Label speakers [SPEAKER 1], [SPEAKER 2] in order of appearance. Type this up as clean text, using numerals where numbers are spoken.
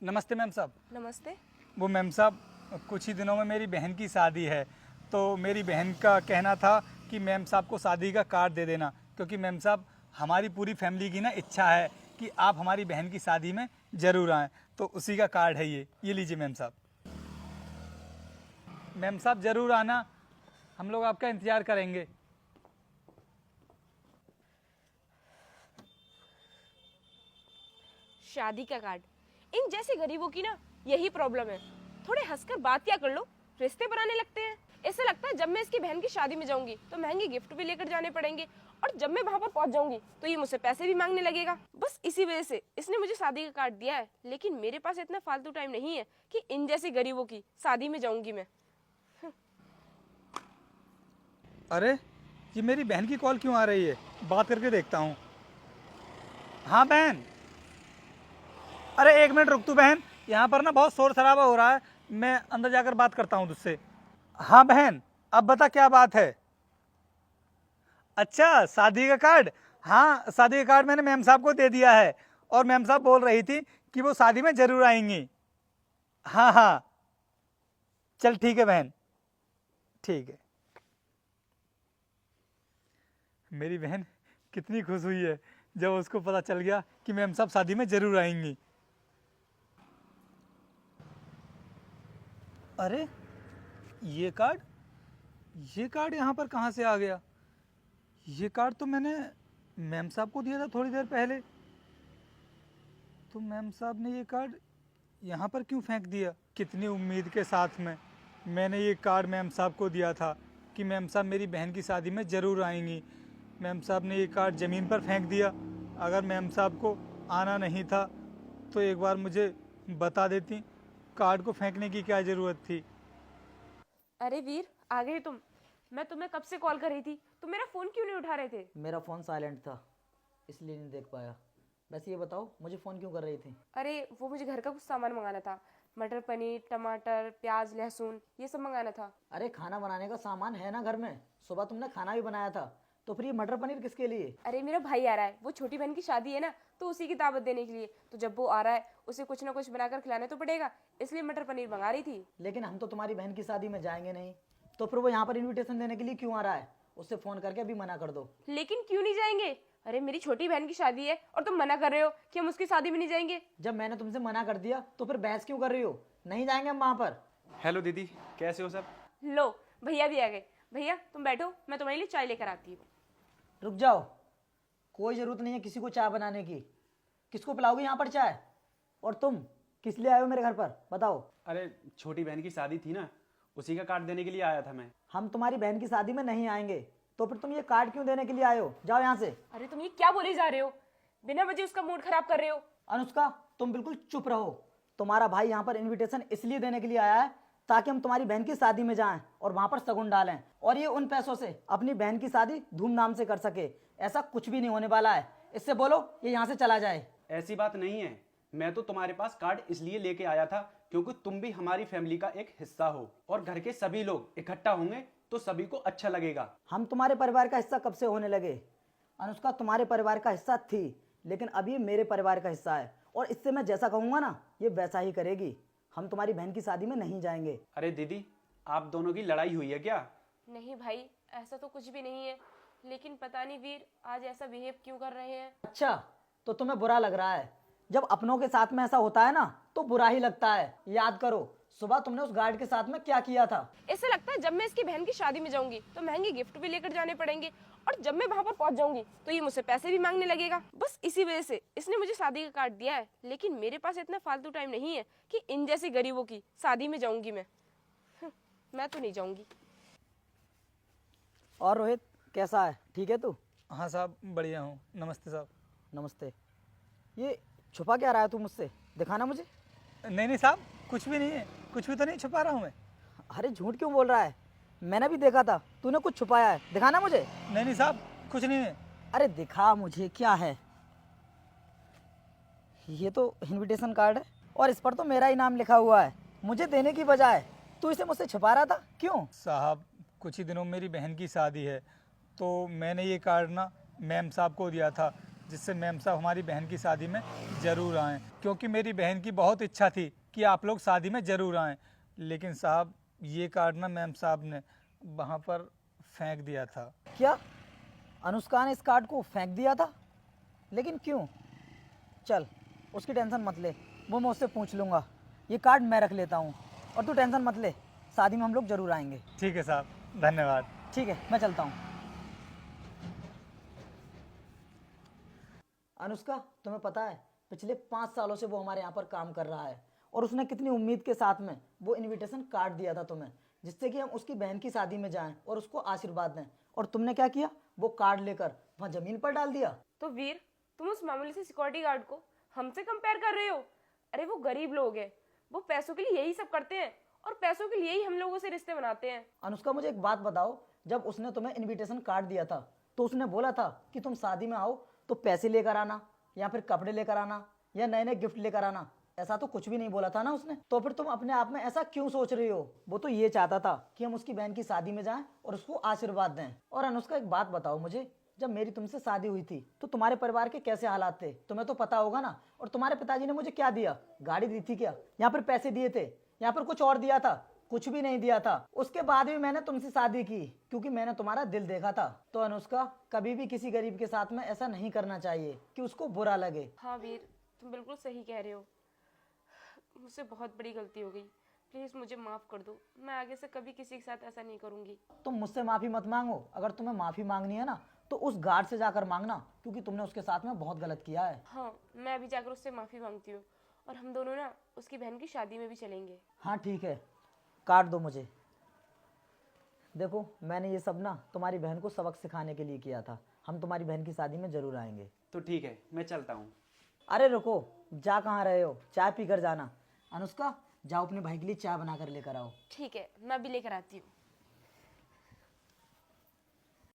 [SPEAKER 1] नमस्ते मैम साहब।
[SPEAKER 2] नमस्ते।
[SPEAKER 1] वो मैम साहब, कुछ ही दिनों में मेरी बहन की शादी है, तो मेरी बहन का कहना था कि मैम साहब को शादी का कार्ड दे देना, क्योंकि मैम साहब हमारी पूरी फैमिली की ना इच्छा है कि आप हमारी बहन की शादी में ज़रूर आएँ, तो उसी का कार्ड है ये लीजिए मैम साहब। मैम साहब ज़रूर आना, हम लोग आपका इंतज़ार करेंगे।
[SPEAKER 2] शादी का कार्ड, इन जैसे गरीबों की ना यही प्रॉब्लम है। थोड़े हंसकर बात क्या कर लो, रिश्ते बनाने लगते हैं। ऐसा लगता है जब मैं इसकी बहन की शादी में जाऊंगी तो महंगे गिफ्ट भी लेकर जाने पड़ेंगे, और जब मैं वहां पर पहुंच जाऊंगी तो ये मुझसे पैसे भी मांगने लगेगा। बस इसी वजह से इसने मुझे शादी का कार्ड दिया है, लेकिन मेरे पास इतना फालतू टाइम नहीं है कि इन जैसे गरीबों की शादी में जाऊंगी मैं।
[SPEAKER 1] अरे ये मेरी बहन की कॉल क्यों आ रही है, बात करके देखता हूँ। हाँ बहन, अरे एक मिनट रुक तू बहन, यहाँ पर ना बहुत शोर शराबा हो रहा है, मैं अंदर जाकर बात करता हूँ तुझसे। हाँ बहन, अब बता क्या बात है। अच्छा शादी का कार्ड, हाँ शादी का कार्ड मैंने मैम साहब को दे दिया है, और मैम साहब बोल रही थी कि वो शादी में ज़रूर आएंगी। हाँ हाँ चल ठीक है बहन, ठीक है। मेरी बहन कितनी खुश हुई है जब उसको पता चल गया कि मैम साहब शादी में ज़रूर आएंगी। अरे ये कार्ड यहाँ पर कहाँ से आ गया? ये कार्ड तो मैंने मैम साहब को दिया था थोड़ी देर पहले, तो मैम साहब ने ये कार्ड यहाँ पर क्यों फेंक दिया? कितनी उम्मीद के साथ में मैंने ये कार्ड मैम साहब को दिया था कि मैम साहब मेरी बहन की शादी में ज़रूर आएंगी। मैम साहब ने ये कार्ड ज़मीन पर फेंक दिया। अगर मैम साहब को आना नहीं था तो एक बार मुझे बता देती, कार्ड को फेंकने की क्या ज़रूरत थी।
[SPEAKER 2] अरे वीर, आ गए तुम। मैं तुम्हें कब से कॉल कर रही थी, तुम मेरा फोन क्यों नहीं उठा रहे थे?
[SPEAKER 3] मेरा फ़ोन साइलेंट था इसलिए नहीं देख पाया। वैसे ये बताओ मुझे फ़ोन क्यों कर रही थी?
[SPEAKER 2] अरे वो मुझे घर का कुछ सामान मंगाना था, मटर पनीर, टमाटर, प्याज, लहसुन, ये सब मंगाना था।
[SPEAKER 3] अरे खाना बनाने का सामान है ना घर में, सुबह तुमने खाना भी बनाया था, तो फिर ये मटर पनीर किसके लिए?
[SPEAKER 2] अरे मेरा भाई आ रहा है, वो छोटी बहन की शादी है ना, तो उसी की दावत देने के लिए, तो जब वो आ रहा है उसे कुछ ना कुछ बनाकर खिलाना तो पड़ेगा, इसलिए मटर पनीर मंगा रही थी।
[SPEAKER 3] लेकिन हम तो तुम्हारी बहन की शादी में जाएंगे नहीं, तो फिर वो यहाँ पर इन्विटेशन देने के लिए क्यों आ रहा है? उससे फ़ोन करके अभी मना कर दो।
[SPEAKER 2] लेकिन क्यों नहीं जाएंगे? अरे मेरी छोटी बहन की शादी है और तुम मना कर रहे हो कि हम उसकी शादी में नहीं जाएंगे।
[SPEAKER 3] जब मैंने तुमसे मना कर दिया तो फिर बहस क्यों कर रही हो? नहीं जाएंगे हम वहाँ पर।
[SPEAKER 4] हेलो दीदी, कैसे हो सब?
[SPEAKER 2] लो भैया भी आ गए। भैया तुम बैठो, मैं तुम्हारे लिए चाय लेकर आती हूँ।
[SPEAKER 3] रुक जाओ, कोई ज़रूरत नहीं है किसी को चाय बनाने की। किसको पिलाओगे यहाँ पर चाय? और तुम किस लिए आए हो मेरे घर पर, बताओ?
[SPEAKER 4] अरे छोटी बहन की शादी थी ना, उसी का कार्ड देने के लिए आया था मैं।
[SPEAKER 3] हम तुम्हारी बहन की शादी में नहीं आएंगे, तो फिर तुम ये कार्ड क्यों देने के लिए आए हो? जाओ यहाँ से।
[SPEAKER 2] अरे तुम ये क्या बोले जा रहे हो? बिना वजह उसका मूड खराब कर रहे हो।
[SPEAKER 3] अनुष्का तुम बिल्कुल चुप रहो। तुम्हारा भाई यहाँ पर इनविटेशन इसलिए देने के लिए आया है ताकि हम तुम्हारी बहन की शादी में जाएं और वहाँ पर शगुन डालें, और ये उन पैसों से अपनी बहन की शादी धूमधाम से कर सके। ऐसा कुछ भी नहीं होने वाला है। इससे बोलो ये यहाँ से चला जाए।
[SPEAKER 4] ऐसी बात नहीं है, मैं तो तुम्हारे पास कार्ड इसलिए लेके आया था क्योंकि तुम भी हमारी फैमिली का एक हिस्सा हो, और घर के सभी लोग इकट्ठा होंगे तो सभी को अच्छा लगेगा।
[SPEAKER 3] हम तुम्हारे परिवार का हिस्सा कब से होने लगे? अनुष्का तुम्हारे परिवार का हिस्सा थी, लेकिन अब ये मेरे परिवार का हिस्सा है, और इससे मैं जैसा कहूँगा ना ये वैसा ही करेगी। हम तुम्हारी बहन की शादी में नहीं जाएंगे।
[SPEAKER 4] अरे दीदी, आप दोनों की लड़ाई हुई है क्या?
[SPEAKER 2] नहीं भाई, ऐसा तो कुछ भी नहीं है, लेकिन पता नहीं वीर आज ऐसा बिहेव क्यों कर रहे हैं।
[SPEAKER 3] अच्छा, तो तुम्हें बुरा लग रहा है? जब अपनों के साथ में ऐसा होता है ना तो बुरा ही लगता है। याद करो सुबह तुमने उस गार्ड के साथ में क्या किया था।
[SPEAKER 2] ऐसा लगता है जब मैं इसकी बहन की शादी में जाऊंगी तो महंगे गिफ्ट भी लेकर जाने पड़ेंगे, और जब मैं वहां पर पहुंच जाऊंगी तो ये मुझसे पैसे भी मांगने लगेगा। बस इसी वजह से इसने मुझे शादी का कार्ड दिया है, लेकिन मेरे पास इतना फालतू टाइम नहीं है कि इन जैसी गरीबों की शादी में जाऊंगी मैं। मैं तो नहीं जाऊंगी।
[SPEAKER 3] और रोहित कैसा है, ठीक है तू?
[SPEAKER 1] हाँ साहब बढ़िया हूँ, नमस्ते साहब।
[SPEAKER 3] नमस्ते। ये छुपा क्या रहा है तू मुझसे, दिखाना मुझे।
[SPEAKER 1] नहीं साहब, कुछ भी नहीं है, कुछ भी तो नहीं छुपा रहा हूँ मैं।
[SPEAKER 3] अरे झूठ क्यों बोल रहा है? मैंने भी देखा था तूने कुछ छुपाया है, दिखाना मुझे।
[SPEAKER 1] नहीं साहब, कुछ नहीं है।
[SPEAKER 3] अरे दिखा मुझे क्या है। ये तो इनविटेशन कार्ड है और इस पर तो मेरा ही नाम लिखा हुआ है। मुझे देने की बजाय तू इसे मुझसे छुपा रहा था, क्यों?
[SPEAKER 1] साहब कुछ ही दिनों में मेरी बहन की शादी है, तो मैंने ये कार्ड ना मैम साहब को दिया था जिससे मैम साहब हमारी बहन की शादी में ज़रूर आएँ, क्योंकि मेरी बहन की बहुत इच्छा थी कि आप लोग शादी में ज़रूर आएँ। लेकिन साहब ये कार्ड ना मैम साहब ने वहाँ पर फेंक दिया था।
[SPEAKER 3] क्या अनुष्का ने इस कार्ड को फेंक दिया था? लेकिन क्यों? चल उसकी टेंशन मत ले, वो मैं उससे पूछ लूँगा। ये कार्ड मैं रख लेता हूँ और तू टेंशन मत ले, शादी में हम लोग ज़रूर आएंगे।
[SPEAKER 1] ठीक है साहब, धन्यवाद।
[SPEAKER 3] ठीक है, मैं चलता हूँ। अनुष्का, तुम्हें पता है पिछले 5 सालों से वो हमारे यहाँ पर काम कर रहा है और उसने कितनी उम्मीद के साथ में वो इनविटेशन कार्ड दिया था तुम्हें, जिससे कि हम उसकी बहन की शादी में जाएं और उसको आशीर्वाद दें। और तुमने क्या किया? वो कार्ड लेकर वहाँ जमीन पर डाल दिया।
[SPEAKER 2] तो वीर, तुम उस मामूली से सिक्योरिटी गार्ड को हमसे कंपेयर कर रहे हो? अरे वो गरीब लोग हैं, वो पैसों के लिए यही सब करते हैं और पैसों के लिए ही हम लोगों से रिश्ते बनाते हैं।
[SPEAKER 3] अनुष्का, मुझे एक बात बताओ, जब उसने तुम्हें इनविटेशन कार्ड दिया था तो उसने बोला था कि तुम शादी में आओ तो पैसे लेकर आना या फिर कपड़े लेकर आना या नए नए गिफ्ट लेकर आना? ऐसा तो कुछ भी नहीं बोला था ना उसने। तो फिर तुम अपने आप में ऐसा क्यों सोच रही हो? वो तो ये चाहता था कि हम उसकी बहन की शादी में जाएं और उसको आशीर्वाद दें। और अनुष्का, एक बात बताओ मुझे, जब मेरी तुमसे शादी हुई थी तो तुम्हारे परिवार के कैसे हालात थे तुम्हें तो पता होगा ना। और तुम्हारे पिताजी ने मुझे क्या दिया? गाड़ी दी थी क्या? यहाँ पर पैसे दिए थे? यहाँ पर कुछ और दिया था? कुछ भी नहीं दिया था। उसके बाद भी मैंने तुमसे शादी की क्योंकि मैंने तुम्हारा दिल देखा था। तो अनुष्का, कभी भी किसी गरीब के साथ में ऐसा नहीं करना चाहिए कि उसको बुरा लगे।
[SPEAKER 2] हाँ वीर, तुम बिल्कुल सही कह रहे हो। मुझसे बहुत बड़ी गलती हो गई, प्लीज मुझे माफ कर दो। मैं आगे से कभी किसी के साथ ऐसा नहीं करूंगी।
[SPEAKER 3] तुम मुझसे माफी मत मांगो। अगर तुम्हें माफी मांगनी है ना तो उस गार्ड से जाकर मांगना, क्योंकि तुमने उसके साथ में बहुत गलत किया है।
[SPEAKER 2] हाँ, मैं अभी जाकर उससे माफी मांगती हूँ और हम दोनों ना उसकी बहन की शादी में भी चलेंगे।
[SPEAKER 3] हाँ ठीक है, कार्ड दो मुझे। देखो, मैंने ये सब ना तुम्हारी बहन को सबक सिखाने के लिए किया था। हम तुम्हारी बहन की शादी में जरूर आएंगे।
[SPEAKER 4] तो ठीक है, मैं चलता हूँ।
[SPEAKER 3] अरे रुको, जा कहाँ रहे हो? चाय पी कर जाना। अनुष्का, जाओ अपने भाई के लिए चाय बना कर लेकर आओ।
[SPEAKER 2] ठीक है, मैं भी लेकर आती हूँ।